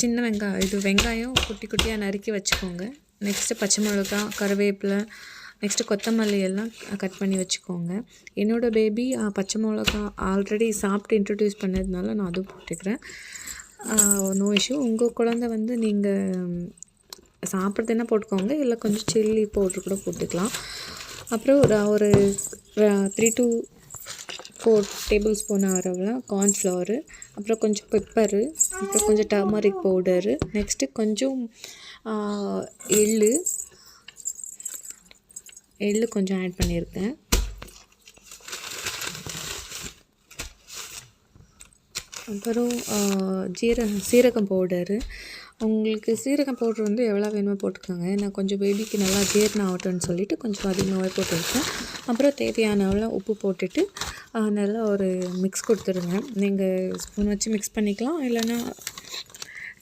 சின்ன வெங்காயம் குட்டி குட்டியாக நறுக்கி வச்சுக்கோங்க. நெக்ஸ்ட்டு பச்சை மிளகா, கருவேப்பிலை, நெக்ஸ்ட்டு கொத்தமல்லி எல்லாம் கட் பண்ணி வச்சுக்கோங்க. என்னோடய பேபி பச்சை மிளகா ஆல்ரெடி சாப்பிட்டு இன்ட்ரடியூஸ் பண்ணதுனால நான் அதுவும் போட்டுக்கிறேன். No issue. உங்கள் குழந்தை வந்து நீங்கள் சாப்பிட்றதுன்னா போட்டுக்கோங்க, இல்லை கொஞ்சம் சில்லி பவுட்ரு கூட போட்டுக்கலாம். அப்புறம் ஒரு 3 to 4 டேபிள் ஸ்பூன் அளவில் கார்ன்ஃப்ளவரு, அப்புறம் கொஞ்சம் பெப்பரு, அப்புறம் கொஞ்சம் டர்மரிக் பவுடரு, நெக்ஸ்ட்டு கொஞ்சம் எள்ளு கொஞ்சம் ஆட் பண்ணியிருக்கேன். அப்புறம் சீரகம் பவுடரு. உங்களுக்கு சீரகம் பவுட்ரு வந்து எவ்வளோ வேணுமோ போட்டுக்கோங்க. நான் கொஞ்சம் பேபிக்கு நல்லா ஜீரணம் ஆகட்டும்னு சொல்லிவிட்டு கொஞ்சம் அதிகமாகவே போட்டுருக்கேன். அப்புறம் தேவையான அளவு உப்பு போட்டுட்டு நல்லா ஒரு மிக்ஸ் கொடுத்துருங்க. நீங்கள் ஸ்பூன் வச்சு மிக்ஸ் பண்ணிக்கலாம், இல்லைன்னா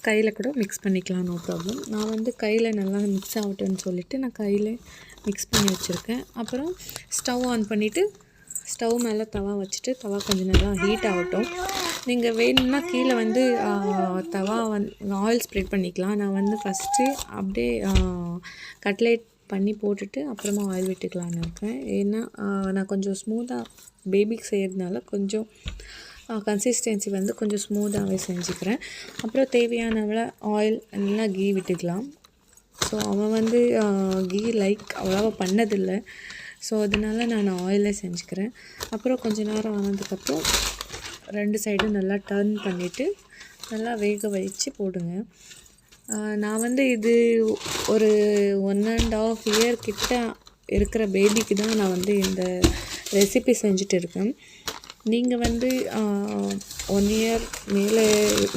கையில் கூட மிக்ஸ் பண்ணிக்கலாம், நோ ப்ராப்ளம். நான் வந்து கையில் நல்லா மிக்ஸ் ஆகட்டும்னு சொல்லிவிட்டு நான் கையில் மிக்ஸ் பண்ணி வச்சுருக்கேன். அப்புறம் ஸ்டவ் ஆன் பண்ணிவிட்டு ஸ்டவ் மேலே தவா வச்சுட்டு தவா கொஞ்சம் நல்லா ஹீட் ஆகட்டும். நீங்கள் வேணும்னா கீழே வந்து தவா ஆயில் ஸ்ப்ரெட் பண்ணிக்கலாம். நான் வந்து ஃபஸ்ட்டு அப்படியே கட்லெட் பண்ணி போட்டுட்டு அப்புறமா ஆயில் விட்டுக்கலான்னு இருக்கேன். ஏன்னா நான் கொஞ்சம் ஸ்மூத்தாக பேபிக்கு செய்கிறதுனால கொஞ்சம் கன்சிஸ்டன்சி வந்து கொஞ்சம் ஸ்மூத்தாகவே செஞ்சுக்கிறேன். அப்புறம் தேவையான அளவு ஆயில் இல்லைன்னா கீ விட்டுக்கலாம். ஸோ அவன் வந்து கீ அவ்வளோவா பண்ணதில்லை. ஸோ அதனால நான் ஆயிலே செஞ்சுக்கிறேன். அப்புறம் கொஞ்சம் நேரம் ஆனதுக்கப்புறம் 2 சைடும் நல்லா டர்ன் பண்ணிவிட்டு நல்லா வேக வச்சு போடுங்க. நான் வந்து இது ஒரு 1.5 இயர் கிட்ட இருக்கிற பேபிக்கு தான் நான் வந்து இந்த ரெசிபி செஞ்சுட்டு இருக்கேன். நீங்கள் வந்து 1 இயர் மேலே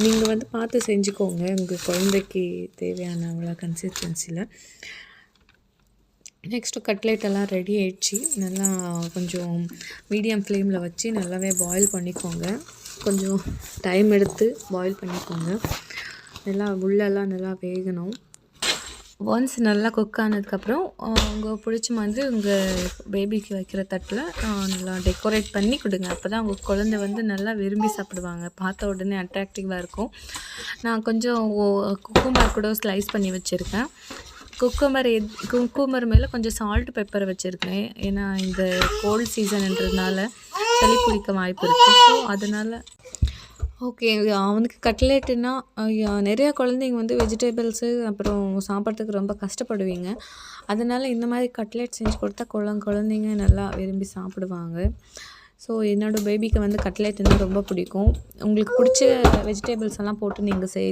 நீங்கள் வந்து பார்த்து செஞ்சுக்கோங்க, உங்கள் குழந்தைக்கு தேவையான அவ்வளோ கன்சிஸ்டன்சியில். நெக்ஸ்ட்டு கட்லெட் எல்லாம் ரெடி ஆகிடுச்சு. நல்லா கொஞ்சம் மீடியம் ஃப்ளேமில் வச்சு நல்லாவே பாயில் பண்ணிக்கோங்க. கொஞ்சம் டைம் எடுத்து பாயில் பண்ணிக்கோங்க. நல்லா உள்ளெல்லாம் நல்லா வேகணும். ஒன்ஸ் நல்லா குக் ஆனதுக்கப்புறம் உங்கள் பிடிச்ச மாதிரி உங்கள் பேபிக்கு வைக்கிற தட்டில் நல்லா டெக்கரேட் பண்ணி கொடுங்க. அப்போ தான் உங்கள் குழந்தை வந்து நல்லா விரும்பி சாப்பிடுவாங்க. பார்த்த உடனே அட்ராக்டிவாக இருக்கும். நான் கொஞ்சம் குக்கும்பர் கூட ஸ்லைஸ் பண்ணி வச்சுருக்கேன். குக்கும்பர் மேலே கொஞ்சம் சால்ட் பெப்பர் வச்சுருக்கேன். ஏன்னா இந்த கோல்ட் சீசன்ன்றதுனால சளி பிடிக்க வாய்ப்பு இருக்குது. ஸோ அதனால் ஓகே, அவனுக்கு கட்லெட்டுன்னா நிறையா குழந்தைங்க வந்து வெஜிடபிள்ஸு அப்புறம் சாப்பிட்றதுக்கு ரொம்ப கஷ்டப்படுவீங்க. அதனால் இந்த மாதிரி கட்லெட் செஞ்சு கொடுத்தா குழந்தைங்க நல்லா விரும்பி சாப்பிடுவாங்க. ஸோ என்னோடய பேபிக்கு வந்து கட்லெட்டுன்னா ரொம்ப பிடிக்கும். உங்களுக்கு பிடிச்ச வெஜிடபிள்ஸ் எல்லாம் போட்டு நீங்கள்